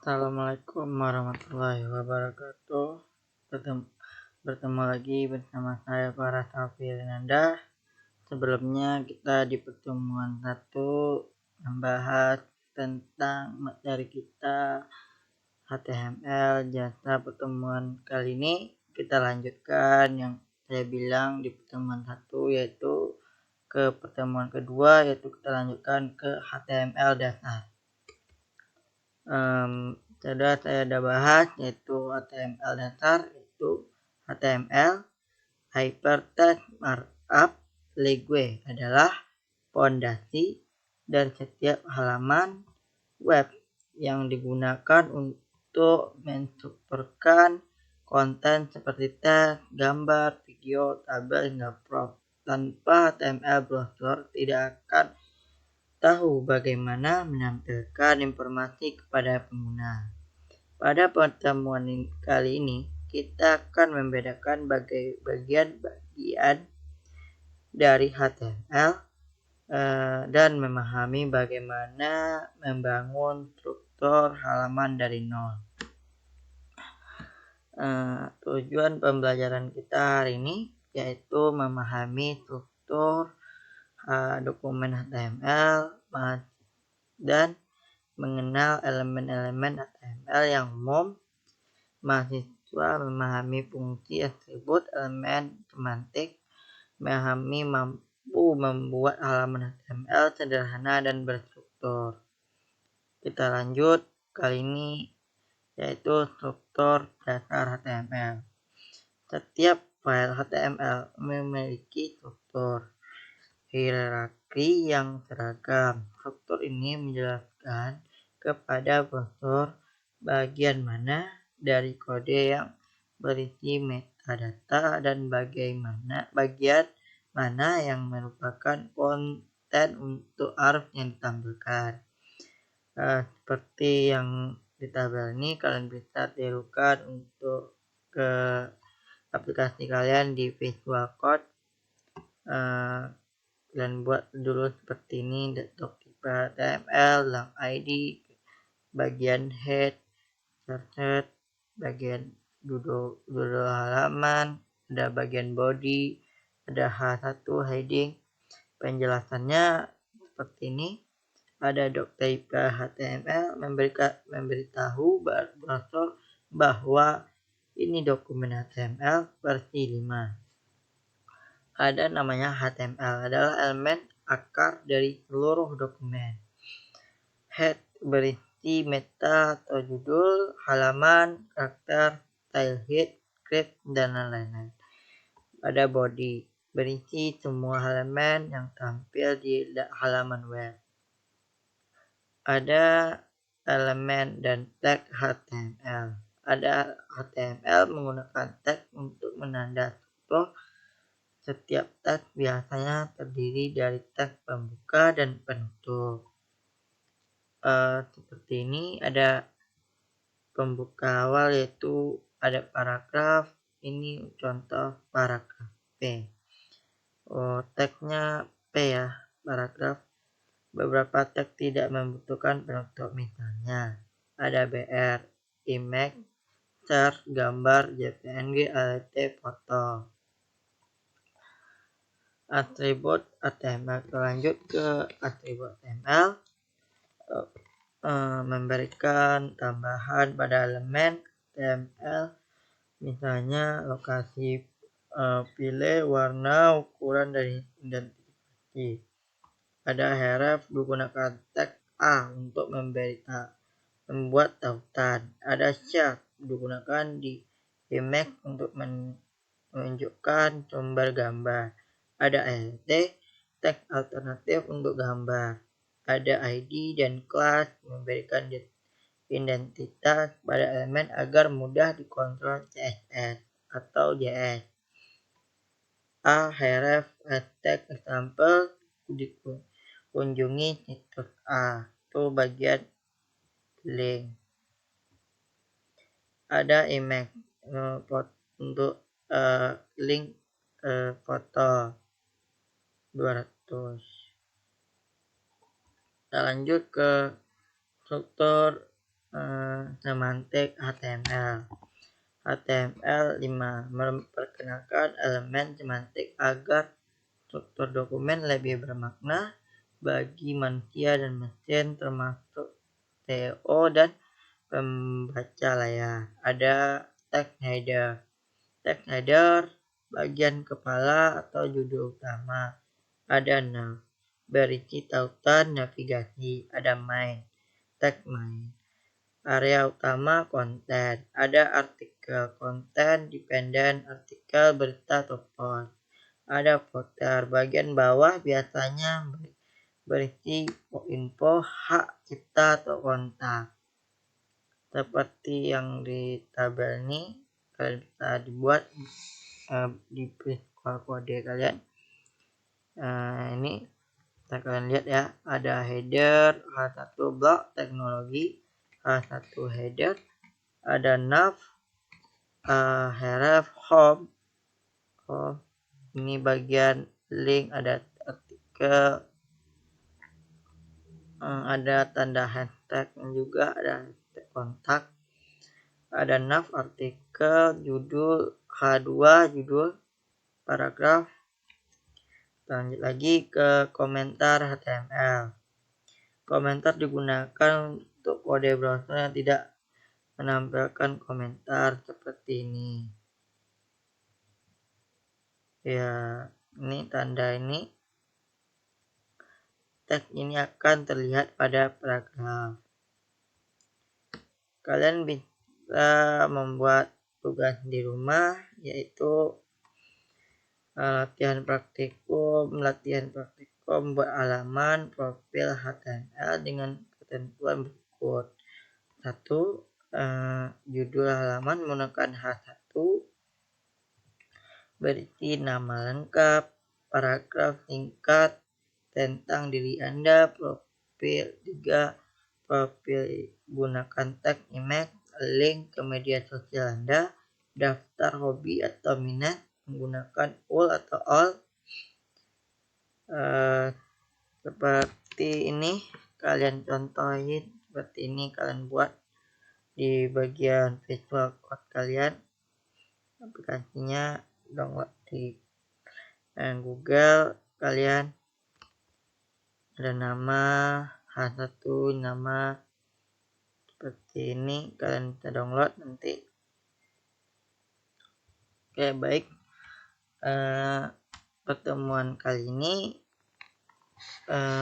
Assalamualaikum warahmatullahi wabarakatuh. Bertemu lagi bersama saya Farah Renanda. Sebelumnya kita di pertemuan 1 membahas tentang materi kita HTML. Jasa pertemuan kali ini kita lanjutkan yang saya bilang di pertemuan 1, yaitu ke pertemuan kedua, yaitu kita lanjutkan ke HTML dasar. Sudah saya bahas, yaitu HTML dasar, itu HTML Hypertext Markup Language adalah fondasi dan setiap halaman web yang digunakan untuk mensuperkan konten seperti teks, gambar, video, tabel, hingga prompt. Tanpa HTML, browser tidak akan tahu bagaimana menampilkan informasi kepada pengguna. Pada pertemuan kali ini, kita akan membedakan bagian-bagian dari HTML dan memahami bagaimana membangun struktur halaman dari nol. Tujuan pembelajaran kita hari ini yaitu memahami struktur dokumen HTML dan mengenal elemen-elemen HTML yang umum. Mahasiswa memahami fungsi, atribut, elemen, semantik, mampu membuat halaman HTML sederhana dan berstruktur. Kita lanjut kali ini, yaitu struktur dasar HTML. Setiap file HTML memiliki struktur hierarki yang seragam. Struktur ini menjelaskan kepada browser bagian mana dari kode yang berisi metadata dan bagian mana yang merupakan konten untuk arus yang ditampilkan. Seperti yang di tabel ini, kalian bisa tirukan untuk ke aplikasi kalian di Visual Code. Dan buat dulu seperti ini, HTML, lang ID, bagian head, insert, bagian judul halaman, ada bagian body, ada H1 heading. Penjelasannya seperti ini. Ada doctype HTML memberitahu browser bahwa ini dokumen HTML versi 5. Ada namanya HTML adalah elemen akar dari seluruh dokumen. Head berisi meta atau judul halaman, karakter, style head, script, dan lain-lain. Ada body berisi semua halaman yang tampil di halaman web. Ada elemen dan tag HTML. Ada HTML menggunakan tag untuk menanda struktur. Setiap tag biasanya terdiri dari tag pembuka dan penutup. Seperti ini, ada pembuka awal yaitu ada paragraf. Ini contoh paragraf P. Tagnya P ya, paragraf. Beberapa tag tidak membutuhkan penutup, misalnya ada BR, image, chart, gambar, JPNG, ALT, foto. Atribut HTML. Lanjut ke atribut HTML. Memberikan tambahan pada elemen HTML, misalnya lokasi, pilih, warna, ukuran, dan identifikasi. Ada href menggunakan tag A untuk membuat tautan. Ada chart digunakan di image untuk menunjukkan sumber gambar. Ada ALT, tag alternatif untuk gambar. Ada ID dan class memberikan identitas pada elemen agar mudah dikontrol CSS atau JS. Href tag example kunjungi situs A, itu bagian link. Ada image untuk link foto 200. Kita lanjut ke struktur semantik HTML. HTML 5 memperkenalkan elemen semantik agar struktur dokumen lebih bermakna bagi manusia dan mesin, termasuk SEO dan pembaca layar. Ada text header. Text header bagian kepala atau judul utama. Ada nav, berisi tautan navigasi. Ada main, tag main. Area utama konten, ada artikel, konten dependen, artikel, berita, topos. Ada footer, bagian bawah biasanya berisi info, hak cipta atau kontak. Seperti yang di tabel ini, kalian bisa dibuat di kode kalian. Ini kalian lihat ya, ada header, H1 blok teknologi, H1 header, ada nav, href, home, ini bagian link, ada artikel, ada tanda hashtag juga, ada hashtag kontak, ada nav, artikel, judul, H2 judul, paragraf. Lanjut lagi ke komentar HTML. Komentar digunakan untuk kode browser yang tidak menampilkan komentar seperti ini. Ya, ini tanda ini. Teks ini akan terlihat pada paragraf. Kalian bisa membuat tugas di rumah, yaitu latihan praktikum buat halaman profil HTML dengan ketentuan berikut. 1. Judul halaman menggunakan H1, berisi nama lengkap, paragraf singkat tentang diri Anda. Profil 3. Profil gunakan tag, image, link ke media sosial Anda. Daftar hobi atau minat menggunakan all atau all. Seperti ini kalian contohin, seperti ini kalian buat di bagian visual code kalian. Aplikasinya download di Google. Kalian ada nama H1, nama seperti ini, kalian bisa download nanti. Oke, baik. Pertemuan kali ini,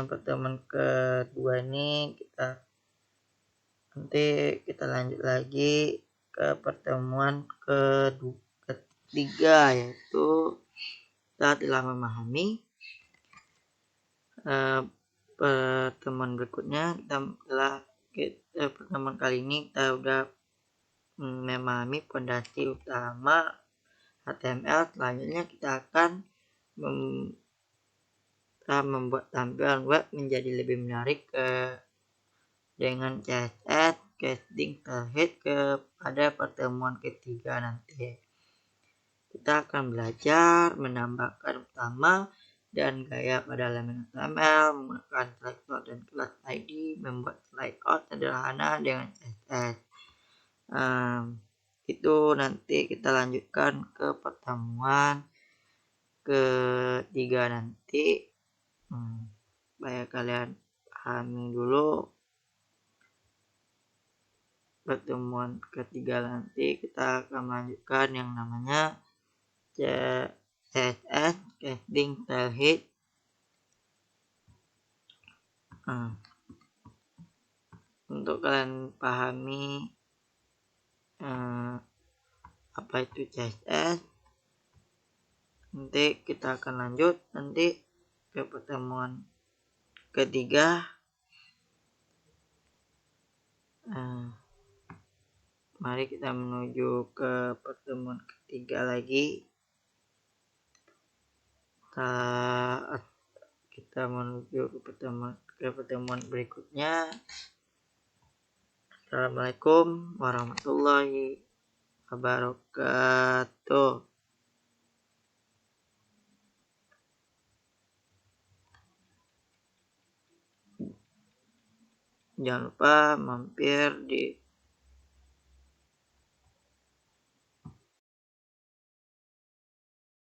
pertemuan kedua ini nanti kita lanjut lagi ke pertemuan ketiga, yaitu kita telah memahami. Pertemuan berikutnya pertemuan kali ini kita udah memahami fondasi utama HTML. Selanjutnya kita akan membuat tampilan web menjadi lebih menarik dengan CSS, casting terhit pada pertemuan ketiga nanti. Kita akan belajar menambahkan utama dan gaya pada elemen HTML, menggunakan slide out dan class ID, membuat slide out sederhana dengan CSS. Itu nanti kita lanjutkan ke pertemuan ketiga nanti. Supaya kalian pahami dulu pertemuan ketiga nanti, kita akan melanjutkan yang namanya CSS, casting style head. Untuk kalian pahami apa itu CSS, nanti kita akan lanjut nanti ke pertemuan ketiga. Mari kita menuju ke pertemuan ketiga lagi. Saat kita menuju ke pertemuan berikutnya. Assalamualaikum warahmatullahi wabarakatuh. Jangan lupa mampir di